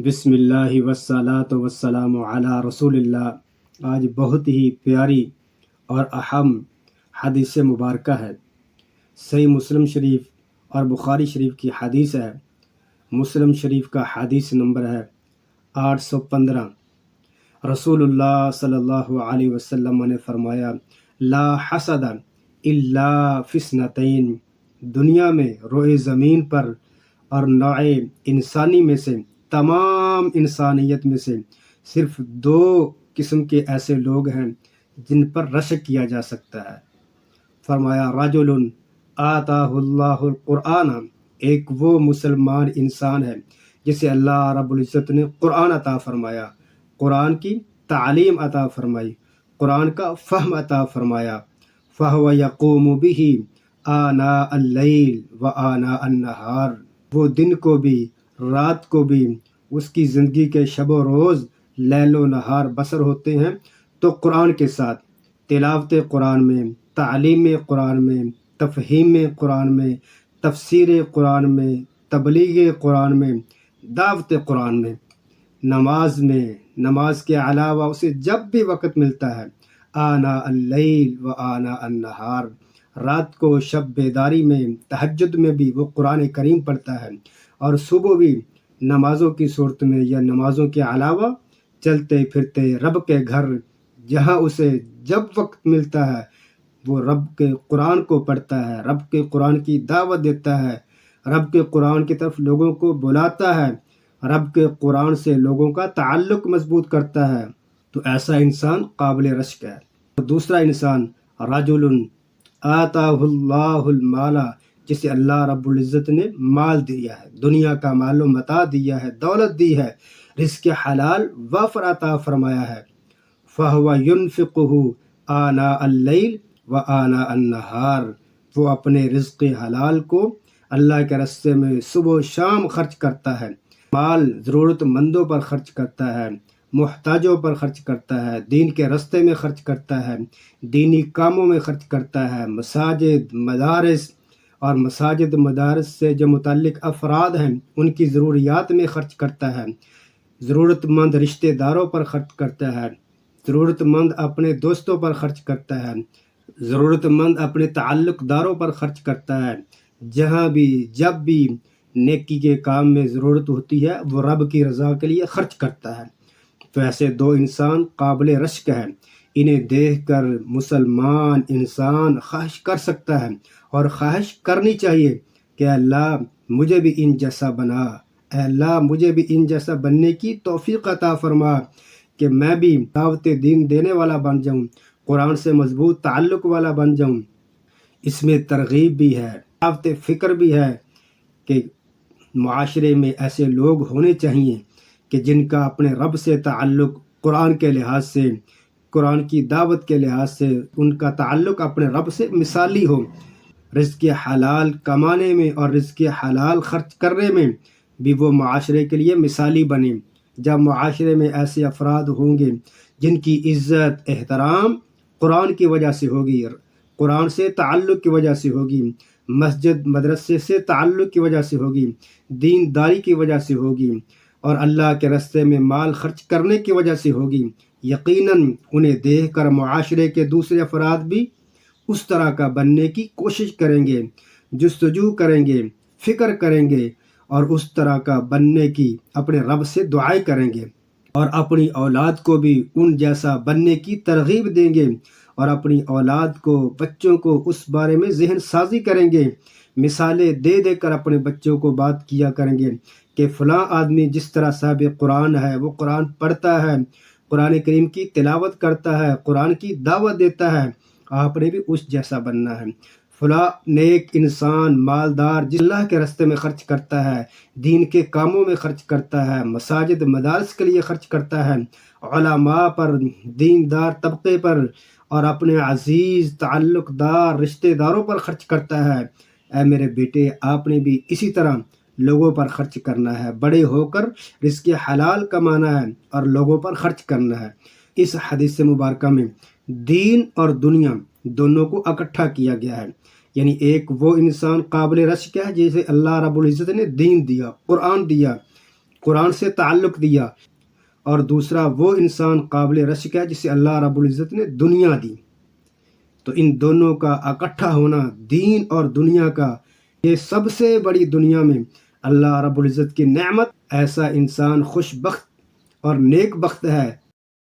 بسم اللہ والصلاۃ والسلام علی رسول اللہ۔ آج بہت ہی پیاری اور اہم حدیث مبارکہ ہے۔ صحیح مسلم شریف اور بخاری شریف کی حدیث ہے۔ مسلم شریف کا حدیث نمبر ہے 815۔ رسول اللہ صلی اللہ علیہ وسلم نے فرمایا، لا حسد الا فی اثنتین، دنیا میں روئے زمین پر اور نوع انسانی میں سے، تمام انسانیت میں سے صرف دو قسم کے ایسے لوگ ہیں جن پر رشک کیا جا سکتا ہے۔ فرمایا، رجل آتاہ اللہ القرآن، ایک وہ مسلمان انسان ہے جسے اللہ رب العزت نے قرآن عطا فرمایا، قرآن کی تعلیم عطا فرمائی، قرآن کا فہم عطا فرمایا، فہو یقوم بہ آناء اللیل و آناء النہار، وہ دن کو بھی رات کو بھی اس کی زندگی کے شب و روز لیل و نہار بسر ہوتے ہیں تو قرآن کے ساتھ، تلاوت قرآن میں، تعلیم قرآن میں، تفہیم قرآن میں، تفسیر قرآن میں، تبلیغ قرآن میں، دعوت قرآن میں، نماز کے علاوہ اسے جب بھی وقت ملتا ہے، آناء اللیل و آناء النہار، رات کو شب بیداری میں، تہجد میں بھی وہ قرآن کریم پڑھتا ہے، اور صبح بھی نمازوں کی صورت میں یا نمازوں کے علاوہ چلتے پھرتے رب کے گھر، جہاں اسے جب وقت ملتا ہے وہ رب کے قرآن کو پڑھتا ہے، رب کے قرآن کی دعوت دیتا ہے، رب کے قرآن کی طرف لوگوں کو بلاتا ہے، رب کے قرآن سے لوگوں کا تعلق مضبوط کرتا ہے، تو ایسا انسان قابل رشک ہے۔ دوسرا انسان، رجل آتاہ اللہ المال، جسے اللہ رب العزت نے مال دیا ہے، دنیا کا مال و متاع دیا ہے، دولت دی ہے، رزق حلال وافر عطا فرمایا ہے، فہو ینفقہ آناء اللیل و آناء النہار، وہ اپنے رزق حلال کو اللہ کے راستے میں صبح و شام خرچ کرتا ہے، مال ضرورت مندوں پر خرچ کرتا ہے، محتاجوں پر خرچ کرتا ہے، دین کے راستے میں خرچ کرتا ہے، دینی کاموں میں خرچ کرتا ہے، مساجد مدارس سے جو متعلق افراد ہیں ان کی ضروریات میں خرچ کرتا ہے، ضرورت مند رشتہ داروں پر خرچ کرتا ہے، ضرورت مند اپنے دوستوں پر خرچ کرتا ہے، ضرورت مند اپنے تعلق داروں پر خرچ کرتا ہے، جہاں بھی جب بھی نیکی کے کام میں ضرورت ہوتی ہے وہ رب کی رضا کے لیے خرچ کرتا ہے۔ تو ایسے دو انسان قابل رشک ہیں، انہیں دیکھ کر مسلمان انسان خواہش کر سکتا ہے اور خواہش کرنی چاہیے کہ اللہ مجھے بھی ان جیسا بنا، اے اللہ مجھے بھی ان جیسا بننے کی توفیق عطا فرما کہ میں بھی دعوت دین دینے والا بن جاؤں، قرآن سے مضبوط تعلق والا بن جاؤں۔ اس میں ترغیب بھی ہے، دعوت فکر بھی ہے کہ معاشرے میں ایسے لوگ ہونے چاہیے کہ جن کا اپنے رب سے تعلق قرآن کے لحاظ سے، قرآن کی دعوت کے لحاظ سے ان کا تعلق اپنے رب سے مثالی ہو، رزق حلال کمانے میں اور رزق حلال خرچ کرنے میں بھی وہ معاشرے کے لیے مثالی بنے۔ جب معاشرے میں ایسے افراد ہوں گے جن کی عزت احترام قرآن کی وجہ سے ہوگی، قرآن سے تعلق کی وجہ سے ہوگی، مسجد مدرسے سے تعلق کی وجہ سے ہوگی، دین داری کی وجہ سے ہوگی، اور اللہ کے راستے میں مال خرچ کرنے کی وجہ سے ہوگی، یقیناً انہیں دیکھ کر معاشرے کے دوسرے افراد بھی اس طرح کا بننے کی کوشش کریں گے، جستجو کریں گے، فکر کریں گے، اور اس طرح کا بننے کی اپنے رب سے دعائیں کریں گے، اور اپنی اولاد کو بھی ان جیسا بننے کی ترغیب دیں گے، اور اپنی اولاد کو، بچوں کو اس بارے میں ذہن سازی کریں گے، مثالیں دے دے کر اپنے بچوں کو بات کیا کریں گے کہ فلاں آدمی جس طرح صاحب قرآن ہے، وہ قرآن پڑھتا ہے، قرآن کریم کی تلاوت کرتا ہے، قرآن کی دعوت دیتا ہے، آپ نے بھی اس جیسا بننا ہے۔ فلاں نیک انسان، مالدار، جس اللہ کے راستے میں خرچ کرتا ہے، دین کے کاموں میں خرچ کرتا ہے، مساجد مدارس کے لیے خرچ کرتا ہے، علماء پر، دیندار طبقے پر، اور اپنے عزیز تعلق دار رشتہ داروں پر خرچ کرتا ہے، اے میرے بیٹے آپ نے بھی اسی طرح لوگوں پر خرچ کرنا ہے، بڑے ہو کر رزق حلال کمانا ہے اور لوگوں پر خرچ کرنا ہے۔ اس حدیث مبارکہ میں دین اور دنیا دونوں کو اکٹھا کیا گیا ہے، یعنی ایک وہ انسان قابل رشک ہے جسے اللہ رب العزت نے دین دیا، قرآن دیا، قرآن سے تعلق دیا، اور دوسرا وہ انسان قابل رشک ہے جسے اللہ رب العزت نے دنیا دی۔ تو ان دونوں کا اکٹھا ہونا، دین اور دنیا کا، یہ سب سے بڑی دنیا میں اللہ رب العزت کی نعمت۔ ایسا انسان خوش بخت اور نیک بخت ہے